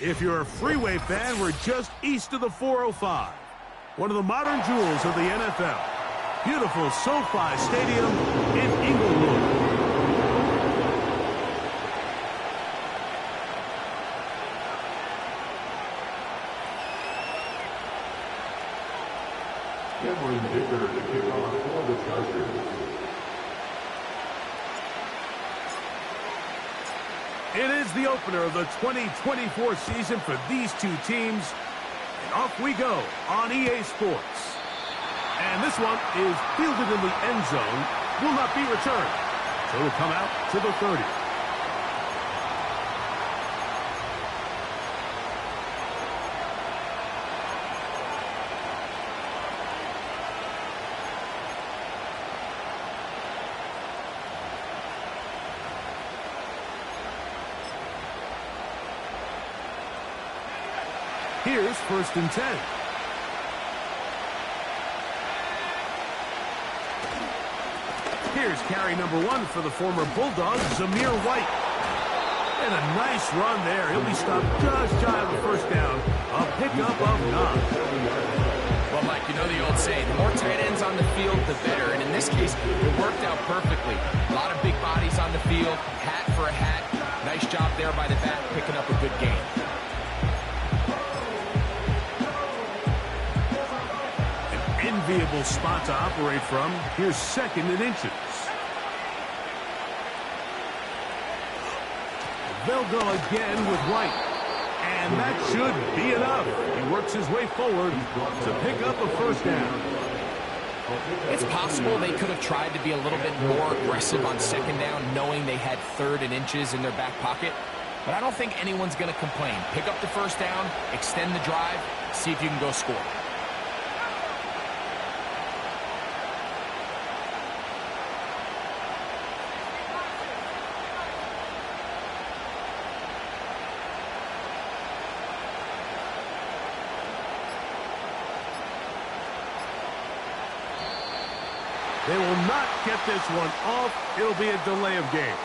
If you're a Freeway fan, we're just east of the 405. One of the modern jewels of the NFL. Beautiful SoFi Stadium in Inglewood. Cameron Dicker to kick off for the Chargers. It is the opener of the 2024 season for these two teams. And off we go on EA Sports. And this one is fielded in the end zone. Will not be returned. So it'll come out to the 30. Here's 1st and 10. Here's carry number 1 for the former Bulldog, Zamir White. And a nice run there. He'll be stopped just shy of the first down. A pickup of 9. Well, Mike, you know the old saying, the more tight ends on the field, the better. And in this case, it worked out perfectly. A lot of big bodies on the field, hat for a hat. Nice job there by the back, picking up a good gain. Enviable spot to operate from. Here's 2nd and inches. They'll go again with White. And that should be enough. He works his way forward to pick up a 1st down. It's possible they could have tried to be a little bit more aggressive on 2nd down, knowing they had 3rd and inches in their back pocket. But I don't think anyone's going to complain. Pick up the 1st down, extend the drive, see if you can go score. They will not get this one off. It'll be a delay of game.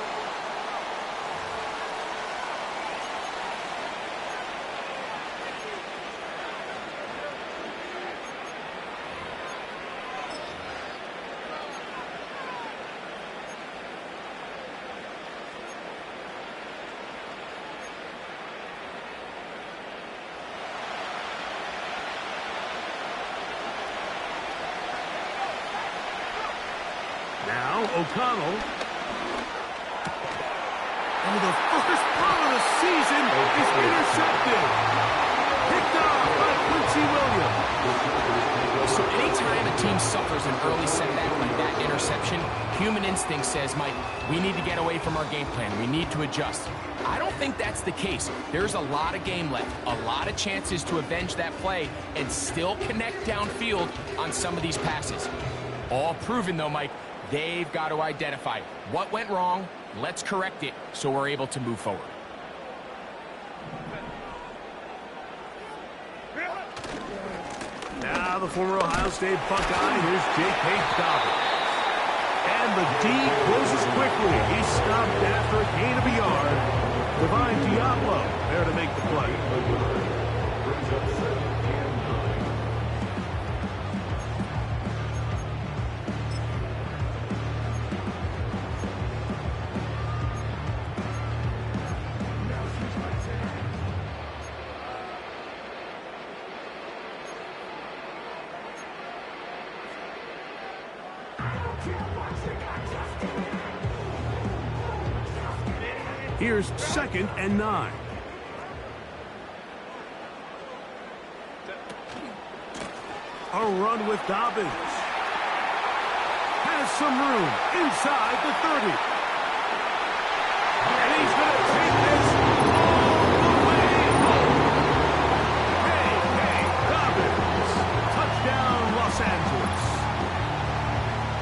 Now, O'Connell. And the first ball of the season is intercepted. Picked off by Quincy Williams. So anytime a team suffers an early setback like that interception, human instinct says, Mike, we need to get away from our game plan. We need to adjust. I don't think that's the case. There's a lot of game left, a lot of chances to avenge that play and still connect downfield on some of these passes. All proven, though, Mike. They've got to identify what went wrong. Let's correct it so we're able to move forward. Now the former Ohio State Buckeye, here's J.K. Dobbins. And the D closes quickly. He's stopped after a gain of a yard. Divine Diablo there to make the play. Here's 2nd and 9. A run with Dobbins. Has some room inside the 30. And he's going to take this all the way home. Hey, Dobbins. Touchdown, Los Angeles.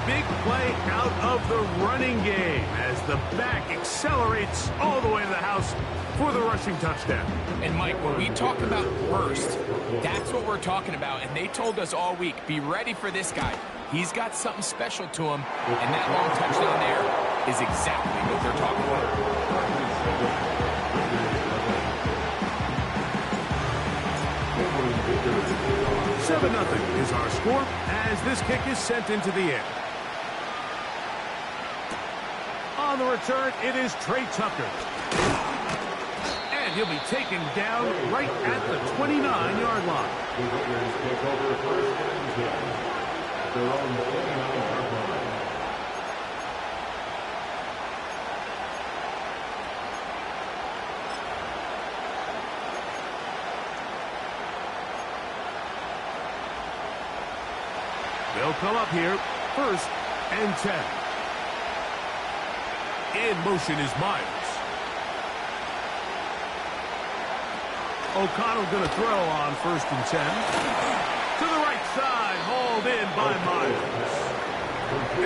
Big play out of the running game as the back accelerates all the way to the house for the rushing touchdown. And Mike, when we talk about burst, that's what we're talking about. And they told us all week, be ready for this guy. He's got something special to him, and that long touchdown there is exactly what they're talking about. 7-0 is our score as this kick is sent into the air. On the return, it is Trey Tucker. And he'll be taken down right at the 29-yard line. They'll come up here, 1st and 10. In motion is Myers. O'Connell going to throw on 1st and 10. To the right side, hauled in by Myers.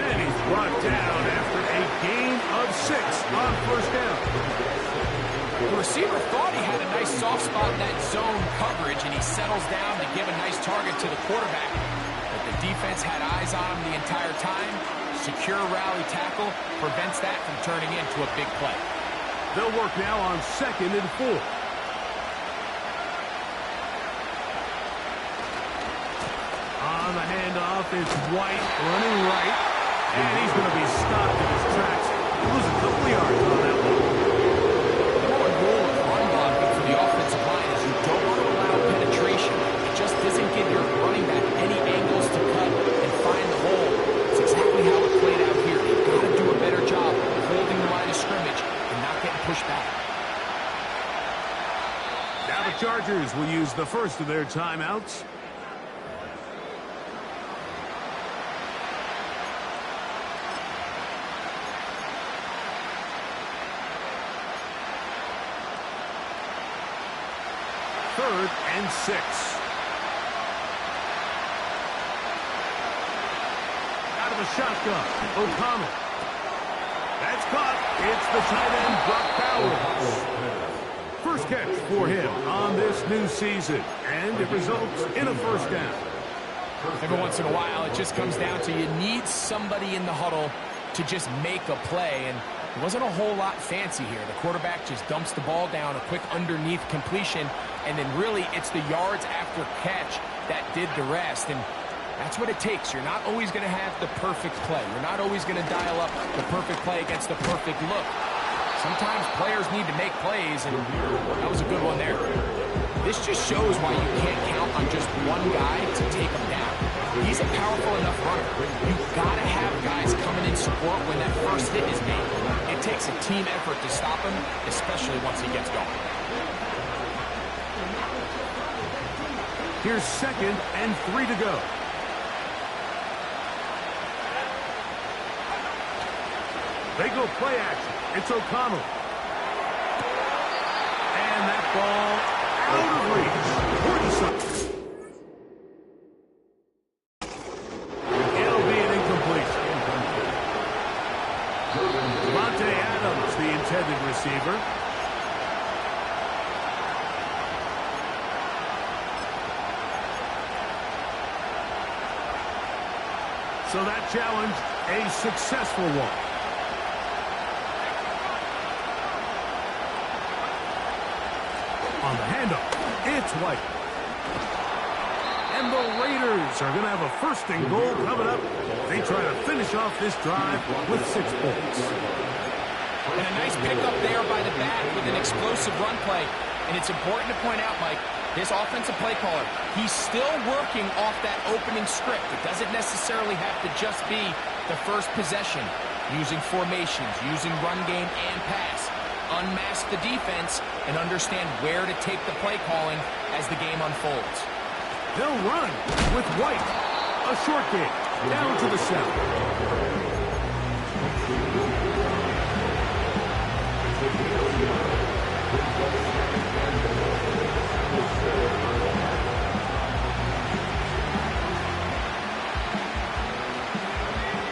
And he's brought down after a gain of 6 on 1st down. The receiver thought he had a nice soft spot in that zone coverage, and he settles down to give a nice target to the quarterback. But the defense had eyes on him the entire time. Secure rally tackle prevents that from turning into a big play. They'll work now on 2nd and 4. On the handoff, it's White running right. And he's going to be stopped in his tracks. He loses a couple yards on that one. The whole goal of run blocking for the offensive line is you don't want to allow penetration. It just doesn't give your running back any angles to cut and find the hole. It's exactly how it played out here. You've got to do a better job of holding the line of scrimmage and not getting pushed back. Now the Chargers will use the first of their timeouts. Third and 6. Out of the shotgun, O'Connell. That's caught. It's the tight end, Brock Bowers. First catch for him on this new season, and it results in a 1st down. Every once in a while, it just comes down to you need somebody in the huddle to just make a play, and it wasn't a whole lot fancy here. The quarterback just dumps the ball down, a quick underneath completion, and then really it's the yards after catch that did the rest. And that's what it takes. You're not always going to have the perfect play. You're not always going to dial up the perfect play against the perfect look. Sometimes players need to make plays, and that was a good one there. This just shows why you can't count on just one guy to take him down. He's a powerful enough runner. You've got to have guys coming in support when that first hit is made. It takes a team effort to stop him, especially once he gets going. Here's 2nd and 3 to go. They go play action. It's O'Connell. And that ball out of reach. 40-something. It'll be an incompletion. Devontae Adams, the intended receiver. So that challenge, a successful one. On the handoff, it's White. And the Raiders are going to have a 1st and goal coming up. They try to finish off this drive with 6 points. And a nice pickup there by the back with an explosive run play. And it's important to point out, Mike, this offensive play caller, he's still working off that opening script. It doesn't necessarily have to just be the first possession. Using formations, using run game and pass. Unmask the defense and understand where to take the play calling as the game unfolds. They'll run with White. A short game down to the center.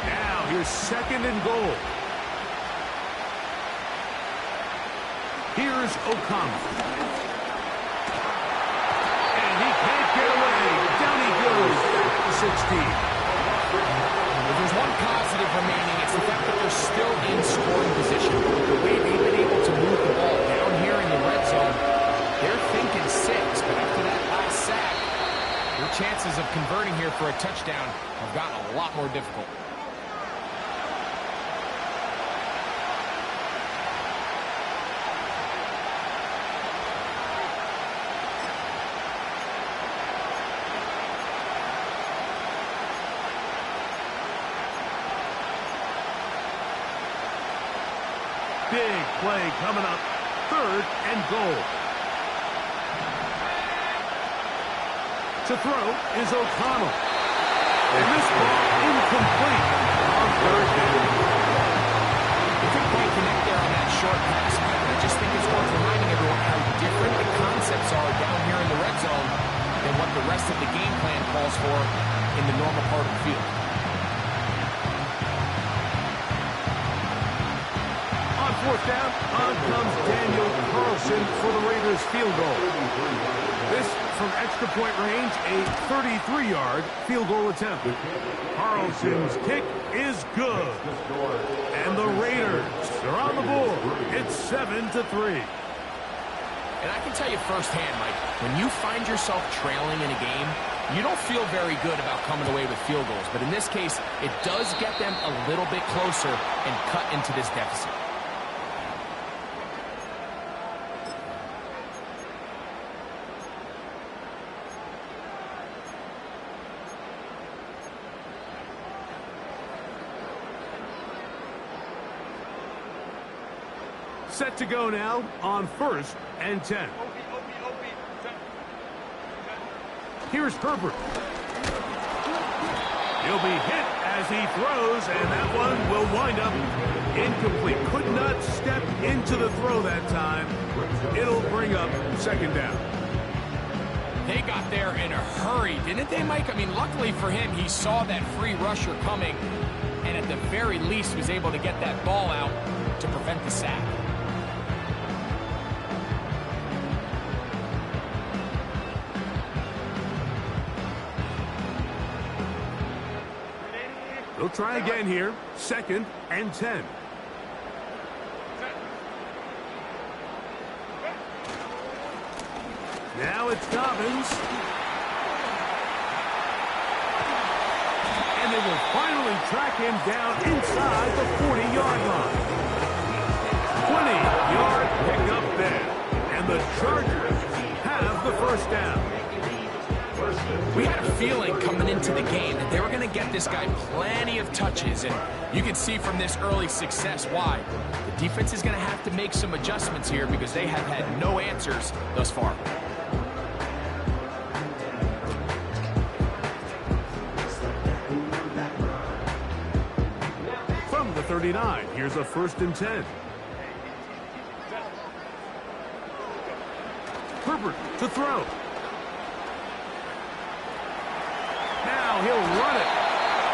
Now here's second and goal. Here's O'Connell. And he can't get away. Down he goes. Back to 16. If there's one positive remaining, it's the fact that they're still in scoring position. The way they've been able to move the ball down here in the red zone, they're thinking 6. But after that last sack, your chances of converting here for a touchdown have gotten a lot more difficult. Big play coming up. Third and goal. To throw is O'Connell. And this ball incomplete on third down. He couldn't quite connect there on that short pass, Mike. I just think it's worth reminding everyone how different the concepts are down here in the red zone than what the rest of the game plan calls for in the normal part of the field. Fourth down, on comes Daniel Carlson for the Raiders field goal. This from extra point range, a 33-yard field goal attempt. Carlson's kick is good. And the Raiders are on the board. It's 7-3. And I can tell you firsthand, Mike, when you find yourself trailing in a game, you don't feel very good about coming away with field goals. But in this case, it does get them a little bit closer and cut into this deficit. Set to go now on 1st and 10. Here's Herbert. He'll be hit as he throws, and that one will wind up incomplete. Could not step into the throw that time. It'll bring up second down. They got there in a hurry, didn't they, Mike? I mean, luckily for him, he saw that free rusher coming, and at the very least was able to get that ball out to prevent the sack. They'll try again here. 2nd and 10. Now it's Dobbins. And they will finally track him down inside the 40-yard line. 20-yard pickup there. And the Chargers have the first down. We had a feeling coming into the game that they were going to get this guy plenty of touches, and you can see from this early success why. The defense is going to have to make some adjustments here because they have had no answers thus far. From the 39, here's a 1st and 10. Herbert to throw. Now he'll run it.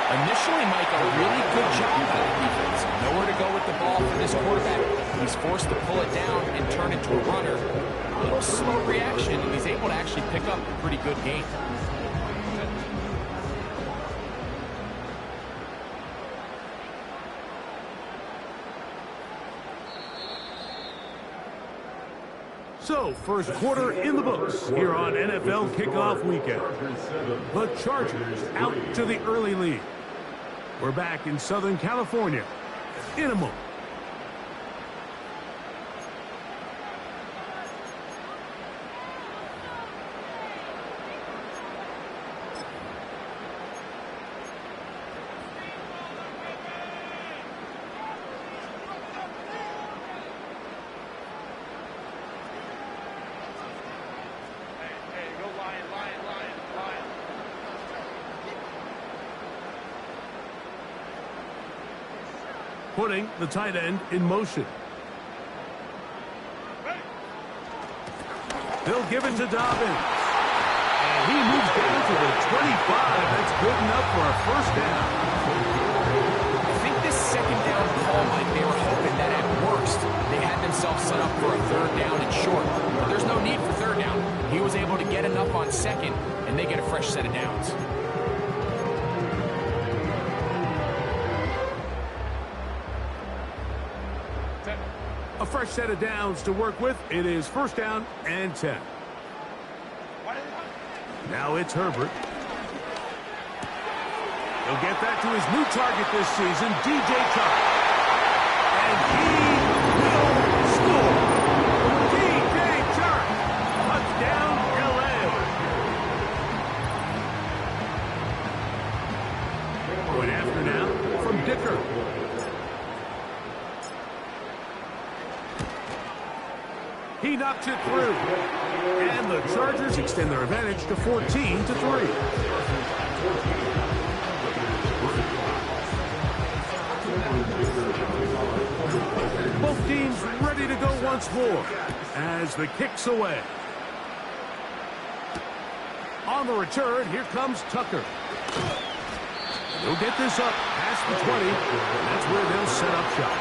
Initially, Mike, a really good job by the defense. Nowhere to go with the ball for this quarterback. He's forced to pull it down and turn it to a runner. A little slow reaction, and he's able to actually pick up a pretty good gain. So, first quarter in the books here on NFL Kickoff Weekend. The Chargers out to the early lead. We're back in Southern California in a moment. putting the tight end in motion. They'll give it to Dobbins. And he moves down to the 25. That's good enough for a first down. I think this second down call, Mike, they were hoping that at worst they had themselves set up for a third down and short. But there's no need for third down. He was able to get enough on second, and they get a fresh set of downs. A fresh set of downs to work with. It is first down and 10. Now it's Herbert. He'll get that to his new target this season, DJ Chark. And he will score. DJ Chark. Touchdown, LA. Going after now from Dicker. He knocks it through. And the Chargers extend their advantage to 14-3. Both teams ready to go once more as the kick's away. On the return, here comes Tucker. He'll get this up past the 20. And that's where they'll set up shop.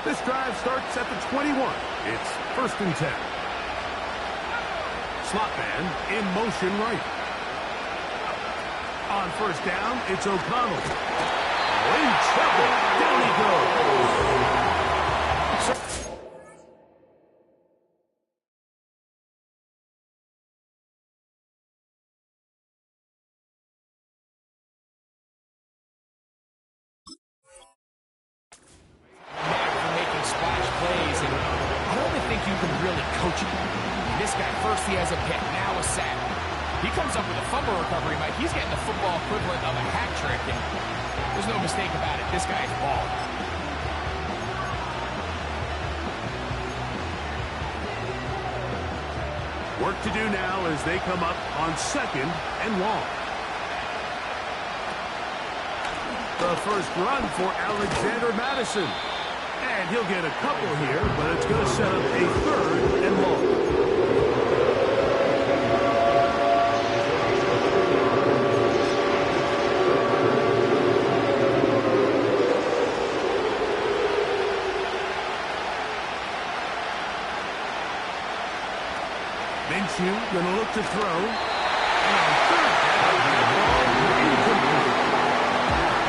This drive starts at the 21. It's first and 10. Slot man in motion right. On first down, it's O'Connell. In trouble. Down he goes. He has a pick, now a sack. He comes up with a fumble recovery, Mike. He's getting the football equivalent of a hat trick, and there's no mistake about it. This guy's balling. Work to do now as they come up on second and long. The first run for Alexander Madison. And he'll get a couple here, but it's going to set up a third and long. Minshew going to look to throw. And on third down, incomplete.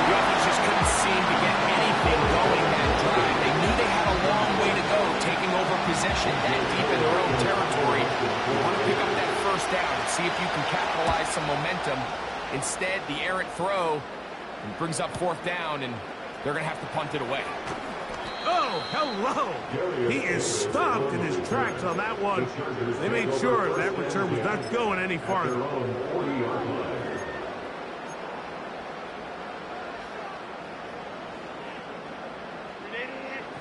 The offense just couldn't seem to get anything going that drive. They knew they had a long way to go, taking over possession that deep in their own territory. You want to pick up that first down and see if you can capitalize some momentum. Instead, the errant throw brings up fourth down, and they're going to have to punt it away. Oh, hello. He is stopped in his tracks on that one. They made sure that return was not going any farther.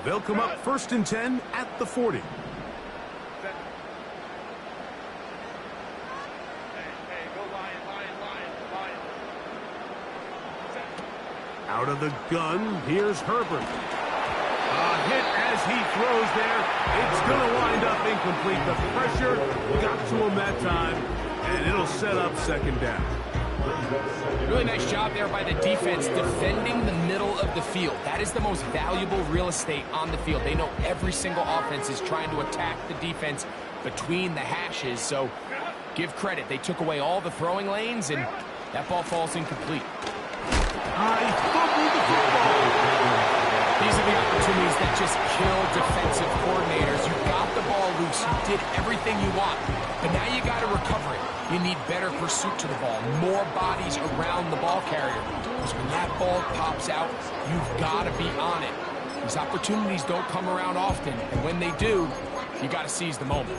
They'll come up first and 10 at the 40. Out of the gun, here's Herbert. A hit as he throws there. It's going to wind up incomplete. The pressure got to him that time, and it'll set up second down. Really nice job there by the defense defending the middle of the field. That is the most valuable real estate on the field. They know every single offense is trying to attack the defense between the hashes, so give credit. They took away all the throwing lanes, and that ball falls incomplete. He fumbled the football. These are the opportunities that just kill defensive coordinators. You got the ball loose. You did everything you want. But now you got to recover it. You need better pursuit to the ball. More bodies around the ball carrier. Because when that ball pops out, you've got to be on it. These opportunities don't come around often. And when they do, you got to seize the moment.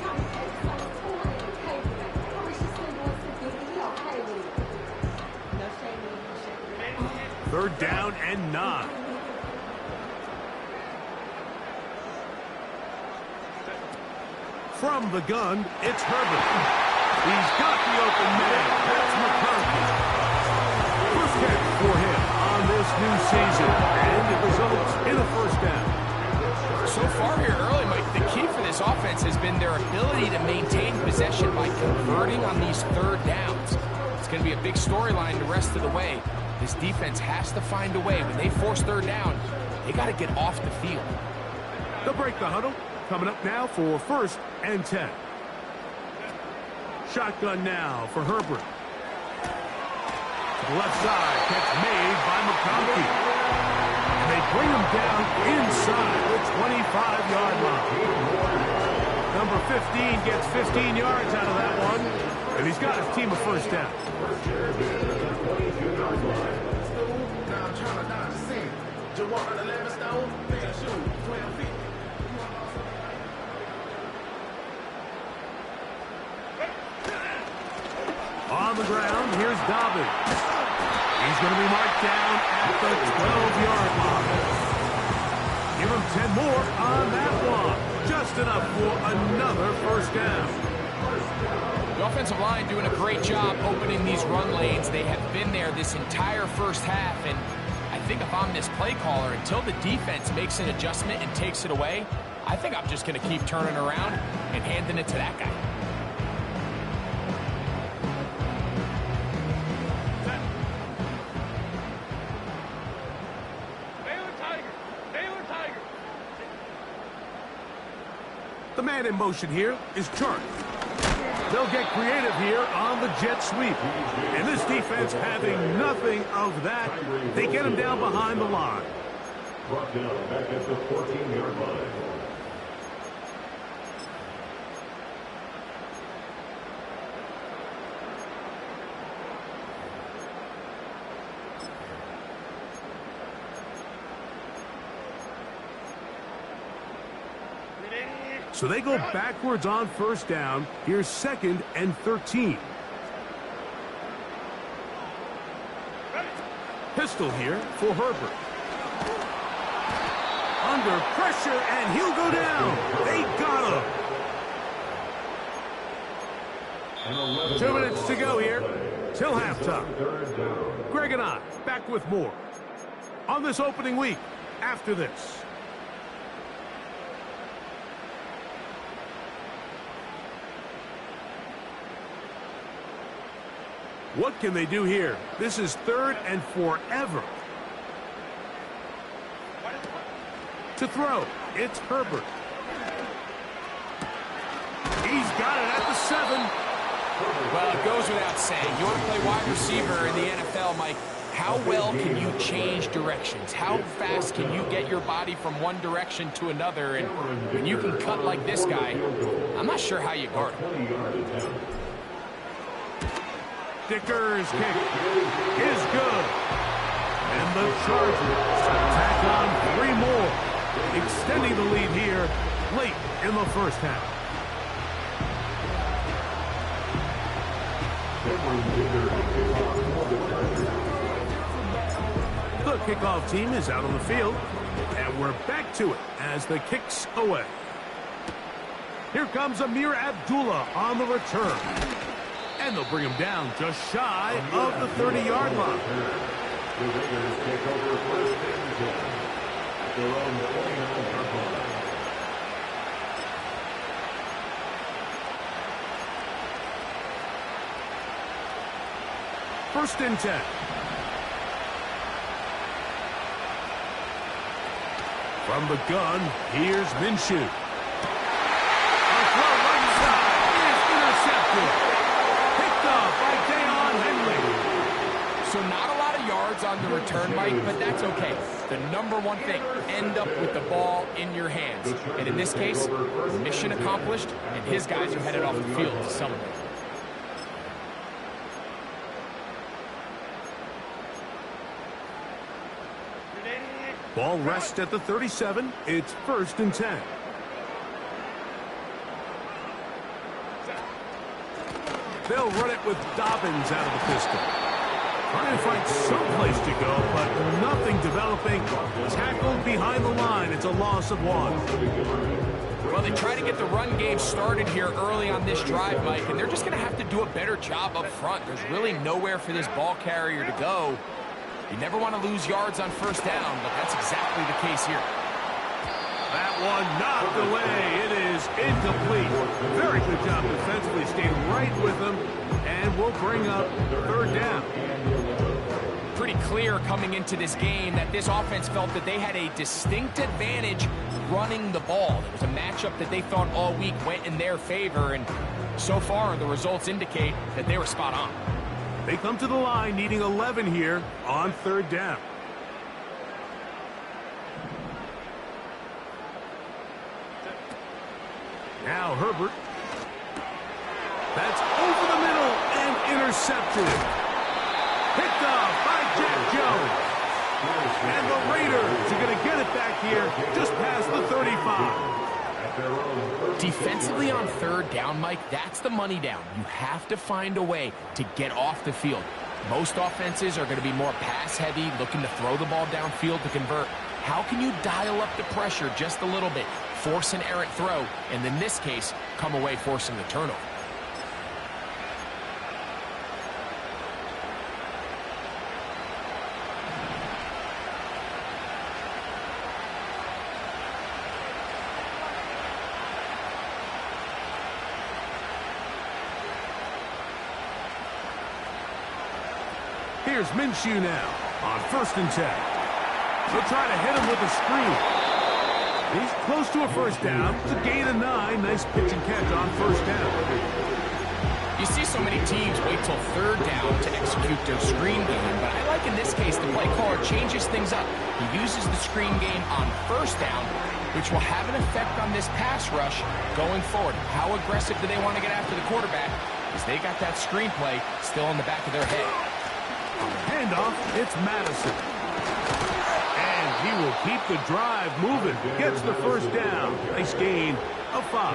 Third down and 9. From the gun, it's Herbert. He's got the open man. That's McConkey. First catch for him on this new season, and it results in a first down. So far here early, Mike, the key for this offense has been their ability to maintain possession by converting on these third downs. It's going to be a big storyline the rest of the way. This defense has to find a way. When they force third down, they got to get off the field. They'll break the huddle. Coming up now for 1st and 10. Shotgun now for Herbert. To the left side, catch made by McConkey. And they bring him down inside the 25-yard line. Number 15 gets 15 yards out of that one. And he's got his team a first down. On the ground, here's Dobbins. He's going to be marked down at the 12-yard line. Give him 10 more on that one. Just enough for another first down. The offensive line doing a great job opening these run lanes. They have been there this entire first half, and I think if I'm this play caller, until the defense makes an adjustment and takes it away, I think I'm just going to keep turning around and handing it to that guy. The man in motion here is Chark. They'll get creative here on the jet sweep. And this defense having nothing of that, they get him down behind the line. Brought down back at the 14-yard line. So they go backwards on first down. Here's 2nd and 13. Pistol here for Herbert. Under pressure, and he'll go down. They got him. 2 minutes to go here till halftime. Greg and I back with more on this opening week after this. What can they do here? This is 3rd and forever. To throw, it's Herbert. He's got it at the 7. Well, it goes without saying. You want to play wide receiver in the NFL, Mike, how well can you change directions? How fast can you get your body from one direction to another? And when you can cut like this guy, I'm not sure how you guard him. Dicker's kick is good. And the Chargers tack on 3 more, extending the lead here late in the first half. The kickoff team is out on the field, and we're back to it as the kick's away. Here comes Amir Abdullah on the return. And they'll bring him down just shy of the 30-yard line. The Raiders take over 1st and 10 at their own 29-yard line. First and 10. From the gun, here's Minshew. A throw right side is intercepted. Picked up by Deion Henley. So not a lot of yards on the return, Mike, but that's okay. The number one thing, end up with the ball in your hands. And in this case, mission accomplished, and his guys are headed off the field to celebrate. Ball rests at the 37. It's 1st and 10. They'll run it with Dobbins out of the pistol. Trying to find some place to go, but nothing developing. Tackled behind the line. It's a loss of 1. Well, they try to get the run game started here early on this drive, Mike, and they're just going to have to do a better job up front. There's really nowhere for this ball carrier to go. You never want to lose yards on first down, but that's exactly the case here. That one knocked away. It is incomplete. Very good job defensively. Stayed right with them, and we'll bring up third down. Pretty clear coming into this game that this offense felt that they had a distinct advantage running the ball. It was a matchup that they thought all week went in their favor, and so far the results indicate that they were spot on. They come to the line needing 11 here on third down. Now Herbert. That's over the middle and intercepted. Picked off by Jack Jones. And the Raiders are going to get it back here just past the 35. Defensively on third down, Mike, that's the money down. You have to find a way to get off the field. Most offenses are going to be more pass-heavy, looking to throw the ball downfield to convert. How can you dial up the pressure just a little bit, force an errant throw, and in this case, come away forcing the turnover? Here's Minshew now on 1st and 10. They'll try to hit him with a screen. He's close to a first down. It's a gain of 9. Nice pitch and catch on first down. You see so many teams wait till third down to execute their screen game, but I like in this case the play caller changes things up. He uses the screen game on first down, which will have an effect on this pass rush going forward. How aggressive do they want to get after the quarterback? Because they got that screenplay still in the back of their head. Handoff, it's Madison. And he will keep the drive moving. Gets the first down. Nice gain of 5.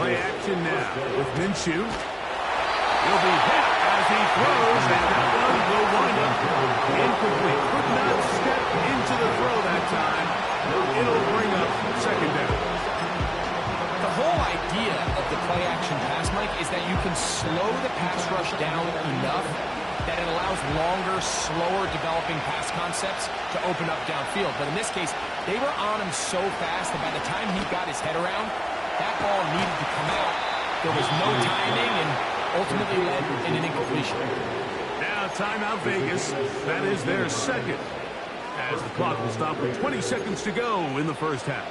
Play action now with Minshew. He'll be hit as he throws, and that one will wind up incomplete. Could not step into the throw that time. It'll bring up second down. The whole idea of the play-action pass, Mike, is that you can slow the pass rush down enough that it allows longer, slower developing pass concepts to open up downfield. But in this case, they were on him so fast that by the time he got his head around, that ball needed to come out. There was no timing and ultimately led in an incompletion. Now timeout Vegas. That is their second. As the clock will stop with 20 seconds to go in the first half.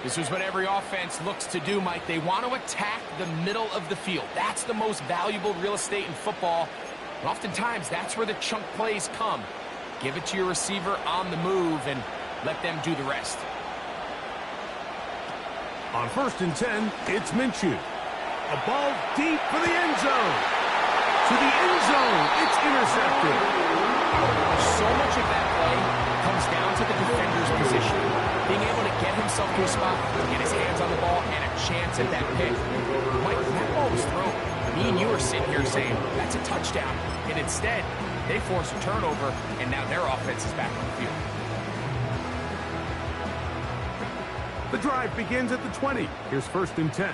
This is what every offense looks to do, Mike. They want to attack the middle of the field. That's the most valuable real estate in football. And oftentimes, that's where the chunk plays come. Give it to your receiver on the move and let them do the rest. On 1st and 10, it's Minshew. A ball deep for the end zone. To the end zone, it's intercepted. So much of that play comes down to the defender's position. Being able to get himself to a spot, get his hands on the ball, and a chance at that pick. Mike, that ball was thrown. Me and you are sitting here saying, that's a touchdown. And instead, they force a turnover, and now their offense is back on the field. The drive begins at the 20. Here's 1st and 10.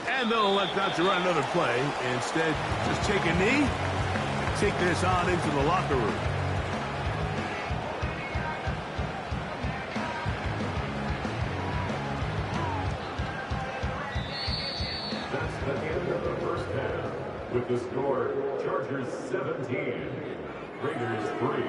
And they'll elect not to run another play. Instead, just take a knee, take this on into the locker room. That's the end of the first half. With the score, Chargers 17, Raiders 3.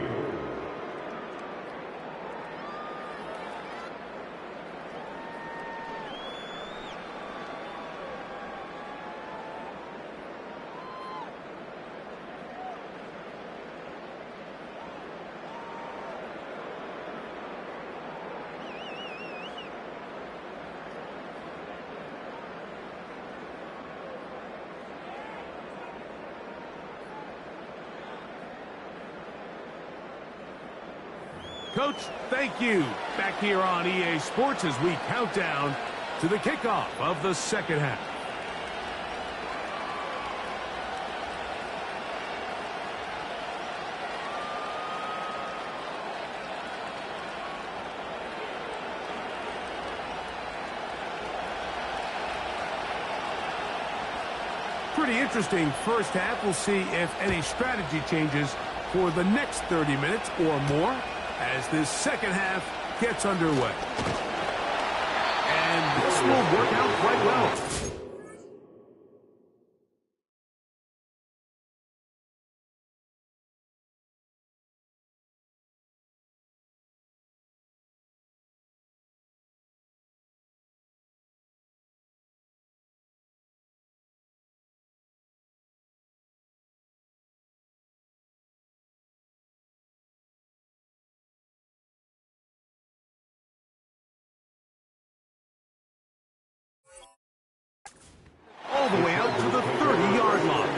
Coach, thank you. Back here on EA Sports as we count down to the kickoff of the second half. pretty interesting first half. We'll see if any strategy changes for the next 30 minutes or more as this second half gets underway. And this will work out quite well. All the way out to the 30-yard line.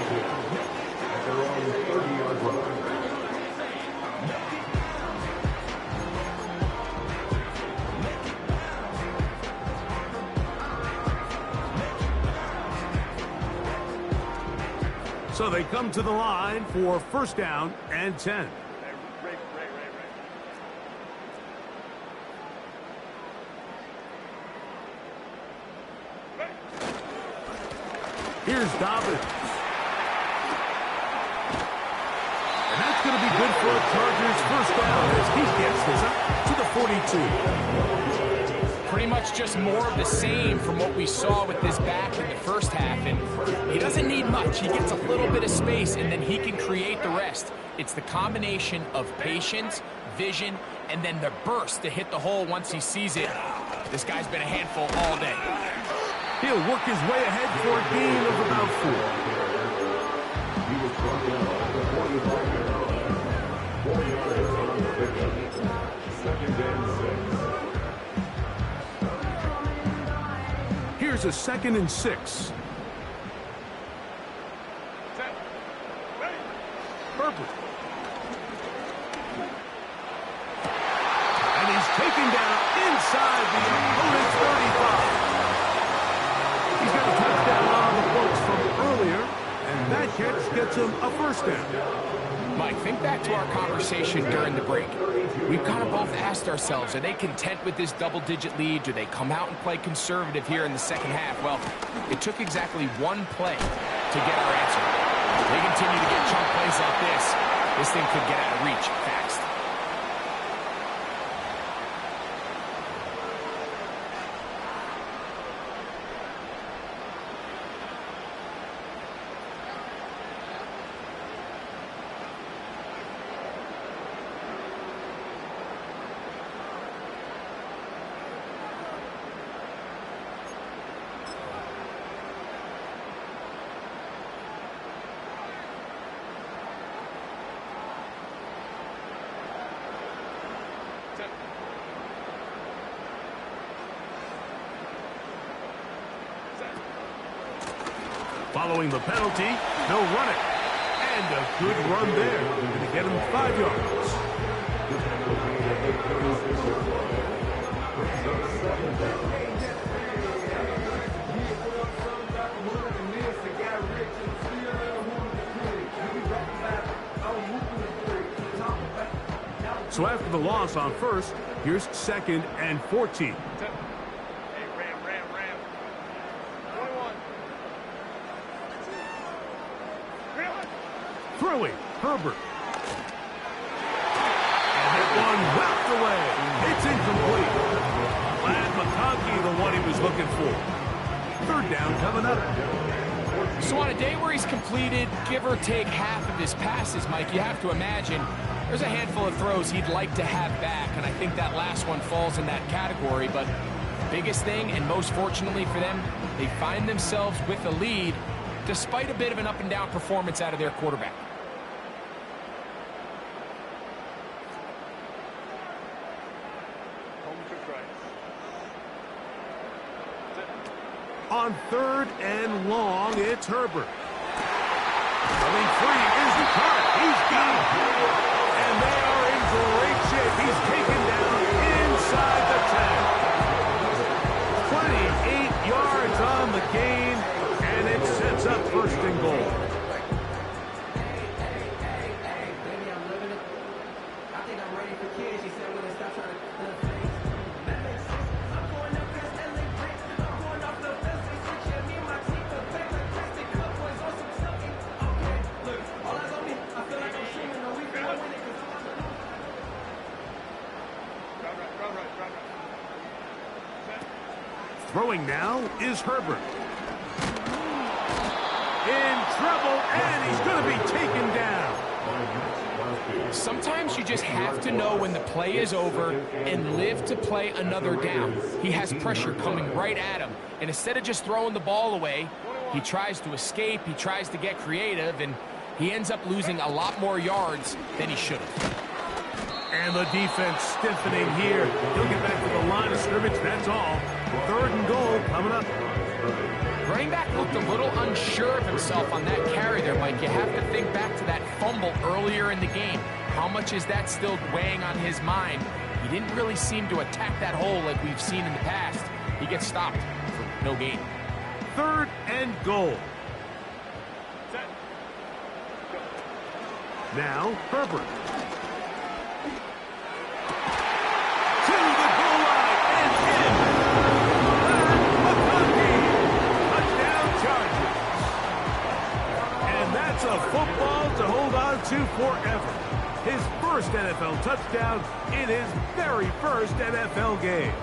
At their own 30-yard line. So they come to the line for first down and 10. Here's Dobbins. And that's going to be good for the Chargers first down as he gets this up to the 42. Pretty much just more of the same from what we saw with this back in the first half. And he doesn't need much. He gets a little bit of space, and then he can create the rest. It's the combination of patience, vision, and then the burst to hit the hole once he sees it. This guy's been a handful all day. He'll work his way ahead for a gain of about 4. He was brought down at the 45-yard line. 4 yards on the pickup. Second and 6. Here's a 2nd and 6. Herbert. And he's taken down inside the opponent's 35. He's got a touchdown on the books from earlier, and that catch gets him a first down. Mike, think back to our conversation during the break. We've kind of both asked ourselves, are they content with this double-digit lead? Do they come out and play conservative here in the second half? Well, it took exactly one play to get our answer. If they continue to get chunk plays like this thing could get out of reach fast. Following the penalty, they'll run it. And a good run there. Going to get him 5 yards. So after the loss on first, here's 2nd and 14. Throwing, Herbert. And that one whacked away. It's incomplete. Glad McConkey, the one he was looking for. 3rd down coming up. So on a day where he's completed, give or take half of his passes, Mike, you have to imagine there's a handful of throws he'd like to have back, and I think that last one falls in that category. But the biggest thing, and most fortunately for them, they find themselves with a lead despite a bit of an up-and-down performance out of their quarterback. On 3rd and long, it's Herbert. Coming free is Carr. He's got it. And they are in great shape. He's taken down inside the 10. 28 yards on the gain, and it sets up 1st and goal. Throwing now is Herbert. In trouble, and he's going to be taken down. Sometimes you just have to know when the play is over and live to play another down. He has pressure coming right at him, and instead of just throwing the ball away, he tries to escape, he tries to get creative, and he ends up losing a lot more yards than he should have. And the defense stiffening here. He'll get back to the line of scrimmage, that's all. 3rd and goal coming up. Running back looked a little unsure of himself on that carry there, Mike. You have to think back to that fumble earlier in the game. How much is that still weighing on his mind? He didn't really seem to attack that hole like we've seen in the past. He gets stopped for no gain. 3rd and goal. Now, Herbert. To the goal line and in. Touchdown Chargers. And that's a football to hold on to forever. His first NFL touchdown in his very first NFL game.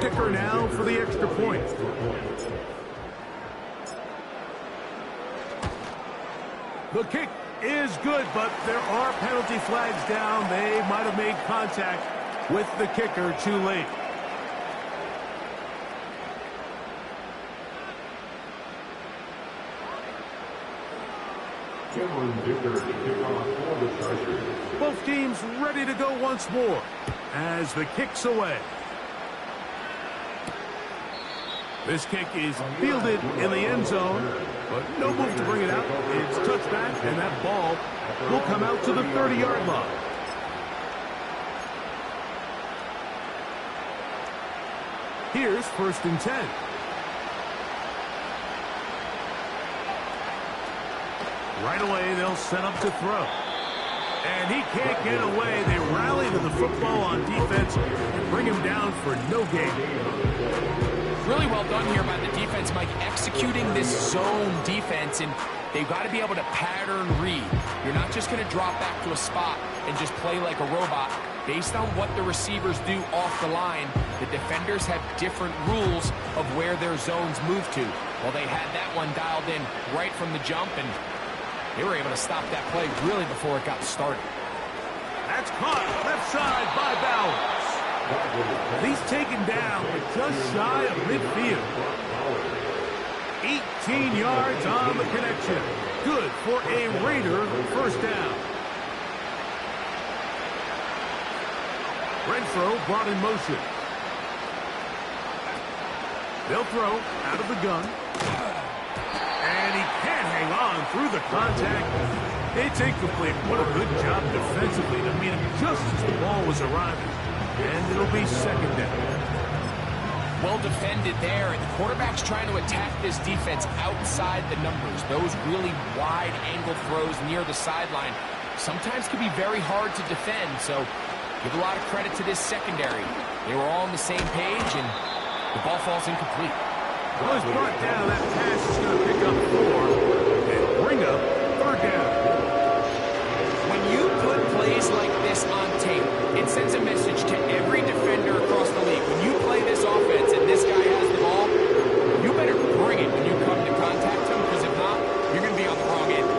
Kicker now for the extra point. The kick is good, but there are penalty flags down. They might have made contact with the kicker too late. Both teams ready to go once more as the kick's away. This kick is fielded in the end zone, but no move to bring it out. It's touchback, and that ball will come out to the 30-yard line. Here's 1st and 10. Right away, they'll set up to throw. And he can't get away. They rally to the football on defense and bring him down for no gain. Really well done here by the defense, Mike, executing this zone defense, and they've got to be able to pattern read. You're not just going to drop back to a spot and just play like a robot. Based on what the receivers do off the line, the defenders have different rules of where their zones move to. Well, they had that one dialed in right from the jump, and they were able to stop that play really before it got started. That's caught left side by Bowers. He's taken down just shy of midfield. 18 yards on the connection. Good for a Raider first down. Renfro brought in motion. They'll throw out of the gun. And he can't hang on through the contact. It's incomplete. What a good job defensively to meet him just as the ball was arriving. And it'll be 2nd down. Well defended there, and the quarterback's trying to attack this defense outside the numbers. Those really wide angle throws near the sideline sometimes can be very hard to defend, so give a lot of credit to this secondary. They were all on the same page, and the ball falls incomplete. Well, he's brought down. That pass is going to pick up 4 and bring up 3rd down. When you put plays like this on tape, it sends a message to every defender across the league. When you play this offense and this guy has the ball, you better bring it when you come to contact him, because if not, you're going to be on the wrong end.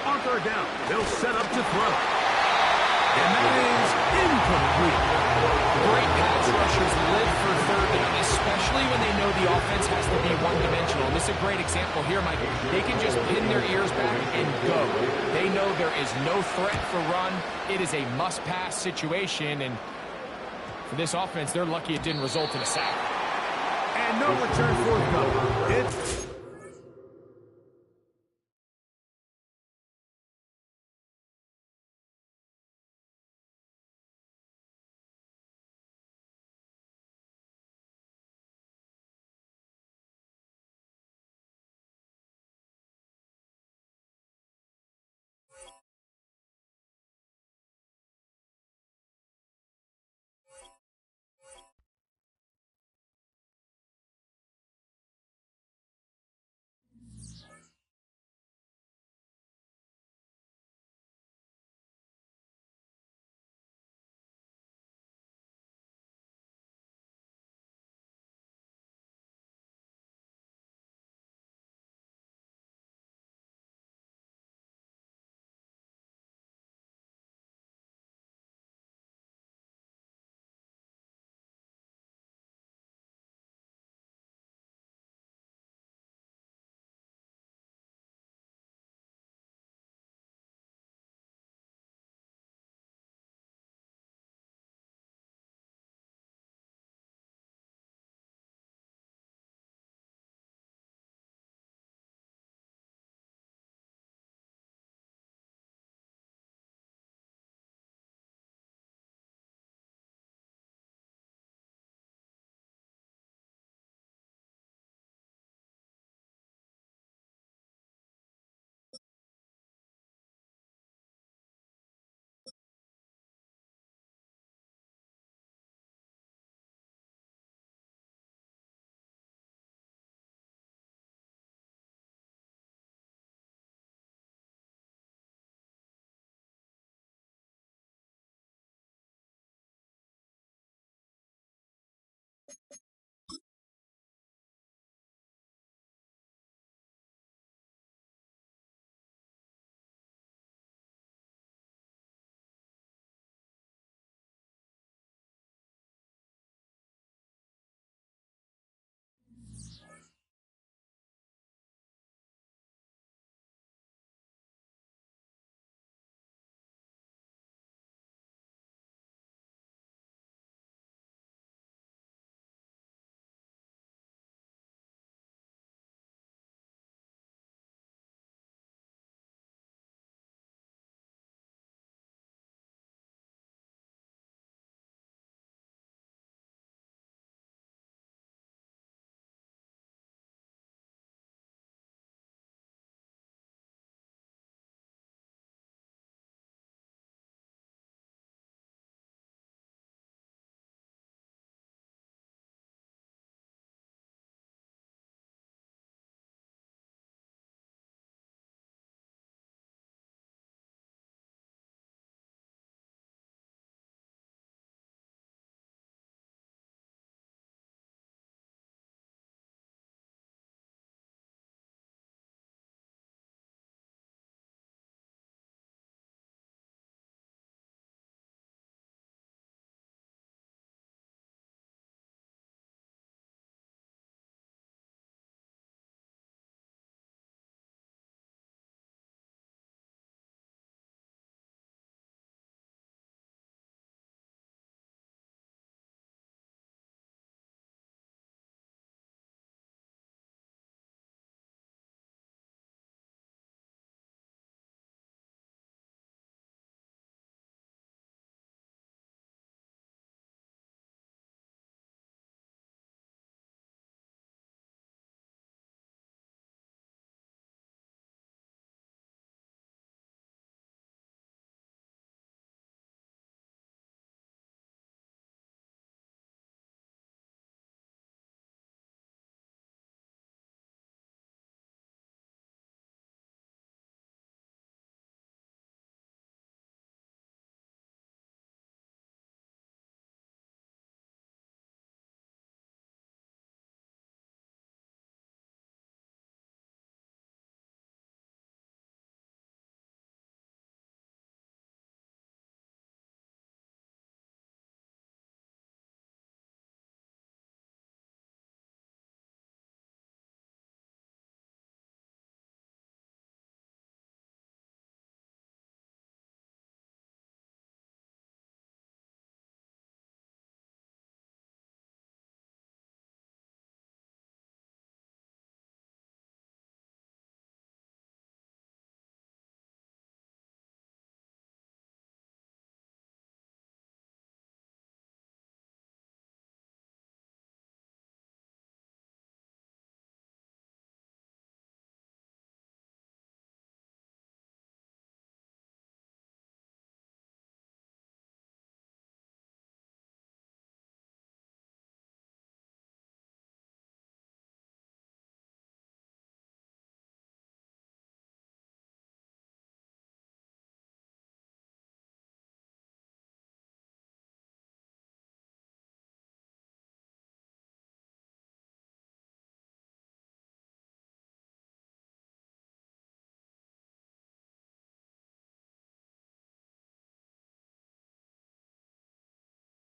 On 3rd down, they'll set up to throw. And that is incomplete. Great pass rushers live for 3rd down, especially when they know the offense has to be one-dimensional. And this is a great example here, Mike. They can just pin their ears back and go. They know there is no threat for run. It is a must-pass situation, and for this offense, they're lucky it didn't result in a sack. And no return forthcoming. It's